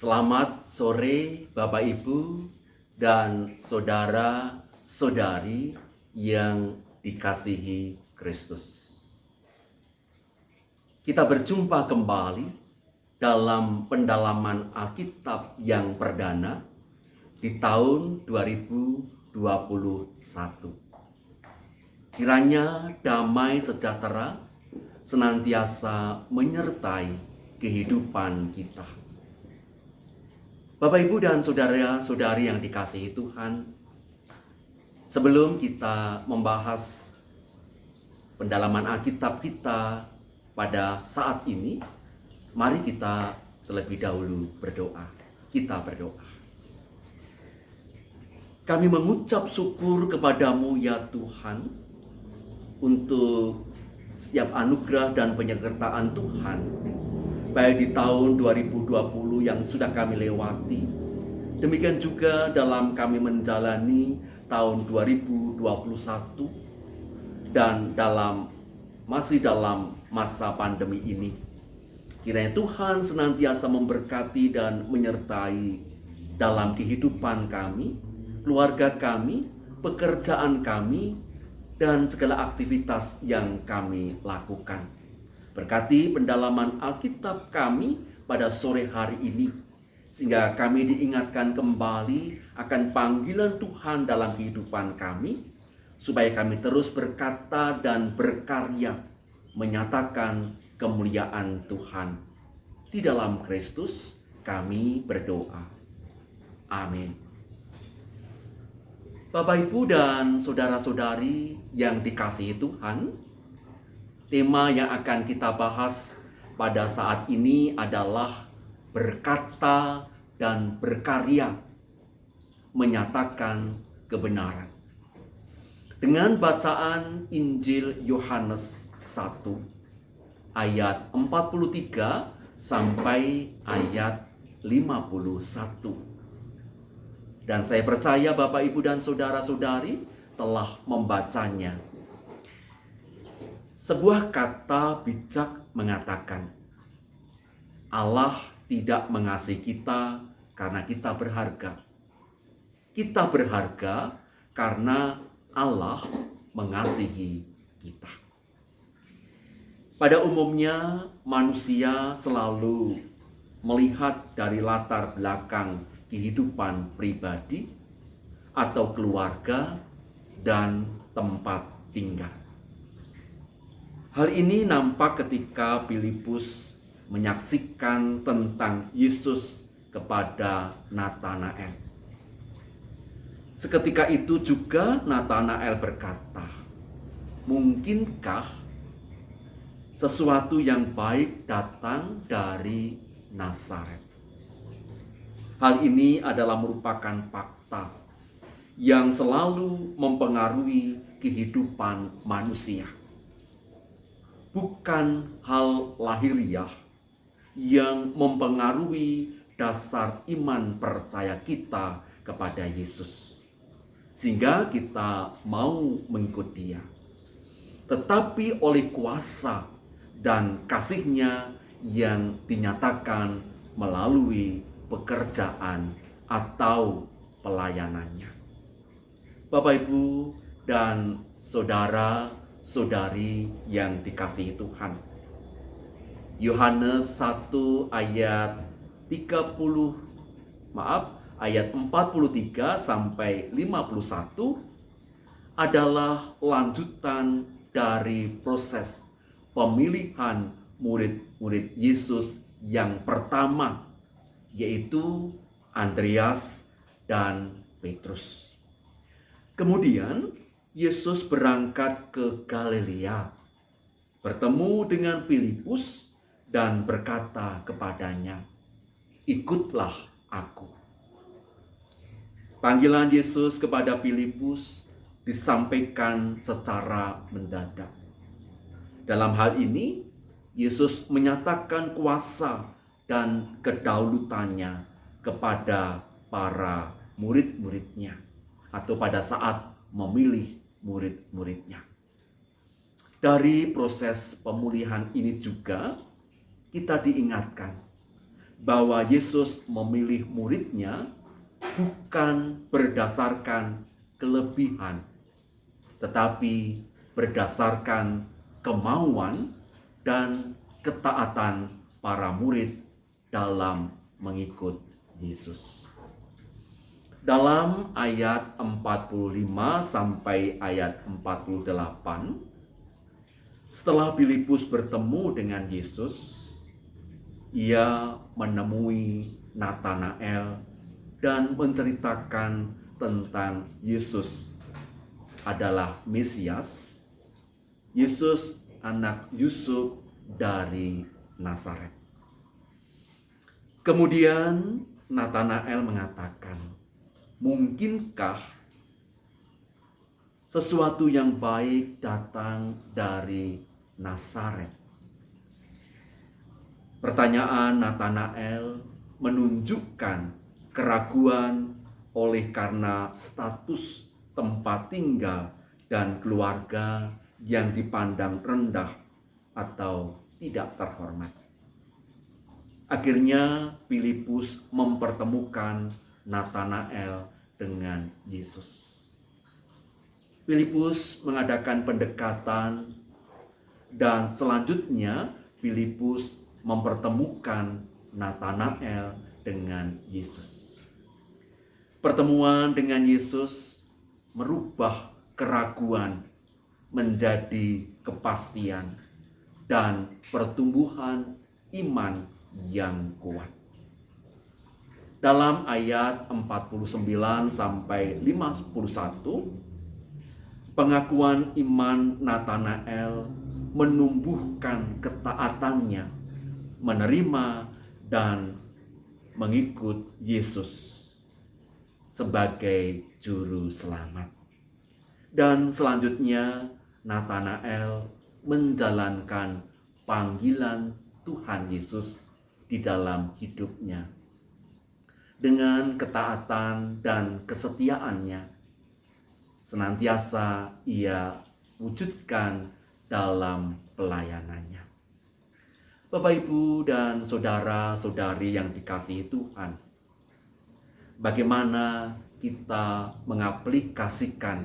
Selamat sore Bapak Ibu dan saudara-saudari yang dikasihi Kristus. Kita berjumpa kembali dalam pendalaman Alkitab yang perdana di tahun 2021. Kiranya damai sejahtera senantiasa menyertai kehidupan kita. Bapak, Ibu, dan saudara-saudari yang dikasihi Tuhan, sebelum kita membahas pendalaman Alkitab kita pada saat ini, mari kita terlebih dahulu berdoa. Kita berdoa. Kami mengucap syukur kepadamu ya Tuhan, untuk setiap anugerah dan penyertaan Tuhan, baik di tahun 2020 yang sudah kami lewati, demikian juga dalam kami menjalani tahun 2021 dan masih dalam masa pandemi ini. Kiranya Tuhan senantiasa memberkati dan menyertai dalam kehidupan kami, keluarga kami, pekerjaan kami, dan segala aktivitas yang kami lakukan. Berkati pendalaman Alkitab kami pada sore hari ini, sehingga kami diingatkan kembali akan panggilan Tuhan dalam kehidupan kami, supaya kami terus berkata dan berkarya menyatakan kemuliaan Tuhan. Di dalam Kristus kami berdoa. Amin. Bapak, Ibu, dan saudara-saudari yang dikasihi Tuhan, tema yang akan kita bahas pada saat ini adalah berkata dan berkarya menyatakan kebenaran. Dengan bacaan Injil Yohanes 1 ayat 43 sampai ayat 51. Dan saya percaya Bapak, Ibu, dan saudara-saudari telah membacanya. Sebuah kata bijak mengatakan, Allah tidak mengasihi kita karena kita berharga. Kita berharga karena Allah mengasihi kita. Pada umumnya manusia selalu melihat dari latar belakang kehidupan pribadi atau keluarga dan tempat tinggal. Hal ini nampak ketika Filipus menyaksikan tentang Yesus kepada Natanael. Seketika itu juga Natanael berkata, "Mungkinkah sesuatu yang baik datang dari Nazaret?" Hal ini adalah merupakan fakta yang selalu mempengaruhi kehidupan manusia. Bukan hal lahiriah yang mempengaruhi dasar iman percaya kita kepada Yesus, sehingga kita mau mengikut Dia. Tetapi oleh kuasa dan kasih-Nya yang dinyatakan melalui pekerjaan atau pelayanannya. Bapak, Ibu, dan saudara-saudari yang dikasihi Tuhan, Yohanes 1 ayat 43 sampai 51 adalah lanjutan dari proses pemilihan murid-murid Yesus yang pertama, yaitu Andreas dan Petrus. Kemudian Yesus berangkat ke Galilea, bertemu dengan Filipus dan berkata kepadanya, "Ikutlah aku." Panggilan Yesus kepada Filipus disampaikan secara mendadak. Dalam hal ini, Yesus menyatakan kuasa dan kedaulatannya kepada para murid-muridnya, atau pada saat memilih murid-muridnya. Dari proses pemulihan ini juga kita diingatkan bahwa Yesus memilih muridnya bukan berdasarkan kelebihan, tetapi berdasarkan kemauan dan ketaatan para murid dalam mengikut Yesus. Dalam ayat 45 sampai ayat 48, setelah Filipus bertemu dengan Yesus, ia menemui Natanael dan menceritakan tentang Yesus adalah Mesias, Yesus anak Yusuf dari Nazaret. Kemudian Natanael mengatakan, "Mungkinkah sesuatu yang baik datang dari Nazaret?" Pertanyaan Natanael menunjukkan keraguan oleh karena status tempat tinggal dan keluarga yang dipandang rendah atau tidak terhormat. Akhirnya Filipus mempertemukan Natanael dengan Yesus. Filipus mengadakan pendekatan dan selanjutnya Filipus mempertemukan Natanael dengan Yesus. Pertemuan dengan Yesus merubah keraguan menjadi kepastian dan pertumbuhan iman yang kuat. Dalam ayat 49 sampai 51, pengakuan iman Natanael menumbuhkan ketaatannya menerima dan mengikut Yesus sebagai juru selamat. Dan selanjutnya Natanael menjalankan panggilan Tuhan Yesus di dalam hidupnya. Dengan ketaatan dan kesetiaannya, senantiasa ia wujudkan dalam pelayanannya. Bapak, Ibu, dan saudara-saudari yang dikasihi Tuhan, bagaimana kita mengaplikasikan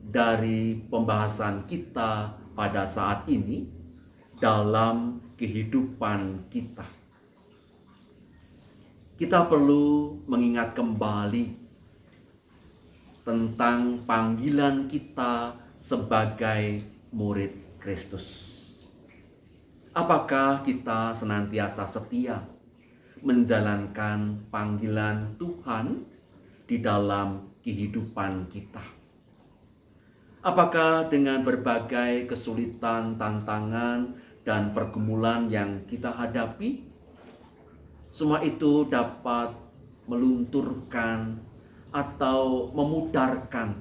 dari pembahasan kita pada saat ini dalam kehidupan kita? Kita perlu mengingat kembali tentang panggilan kita sebagai murid Kristus. Apakah kita senantiasa setia menjalankan panggilan Tuhan di dalam kehidupan kita? Apakah dengan berbagai kesulitan, tantangan, dan pergumulan yang kita hadapi, Semua itu dapat melunturkan atau memudarkan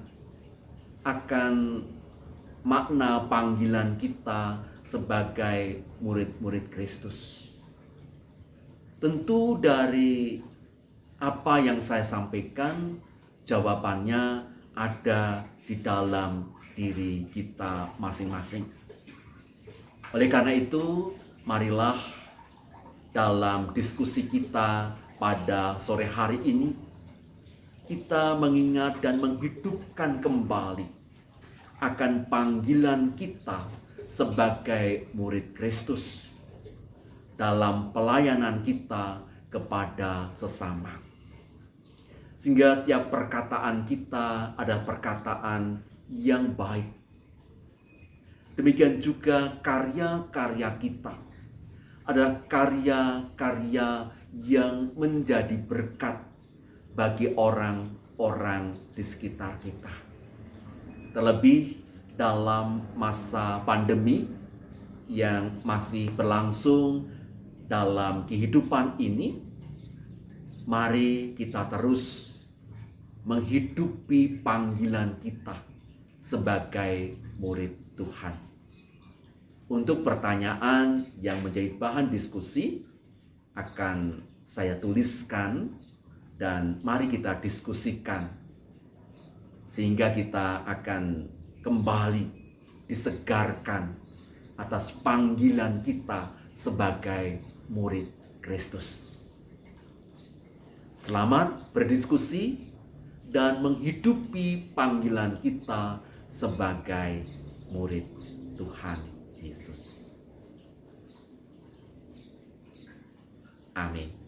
akan makna panggilan kita sebagai murid-murid Kristus. Tentu dari apa yang saya sampaikan, jawabannya ada di dalam diri kita masing-masing. Oleh karena itu, marilah dalam diskusi kita pada sore hari ini, kita mengingat dan menghidupkan kembali akan panggilan kita sebagai murid Kristus dalam pelayanan kita kepada sesama. Sehingga setiap perkataan kita adalah perkataan yang baik. Demikian juga karya-karya kita adalah karya-karya yang menjadi berkat bagi orang-orang di sekitar kita. Terlebih dalam masa pandemi yang masih berlangsung dalam kehidupan ini, mari kita terus menghidupi panggilan kita sebagai murid Tuhan. Untuk pertanyaan yang menjadi bahan diskusi akan saya tuliskan dan mari kita diskusikan sehingga kita akan kembali disegarkan atas panggilan kita sebagai murid Kristus. Selamat berdiskusi dan menghidupi panggilan kita sebagai murid Tuhan Yesus. Amin.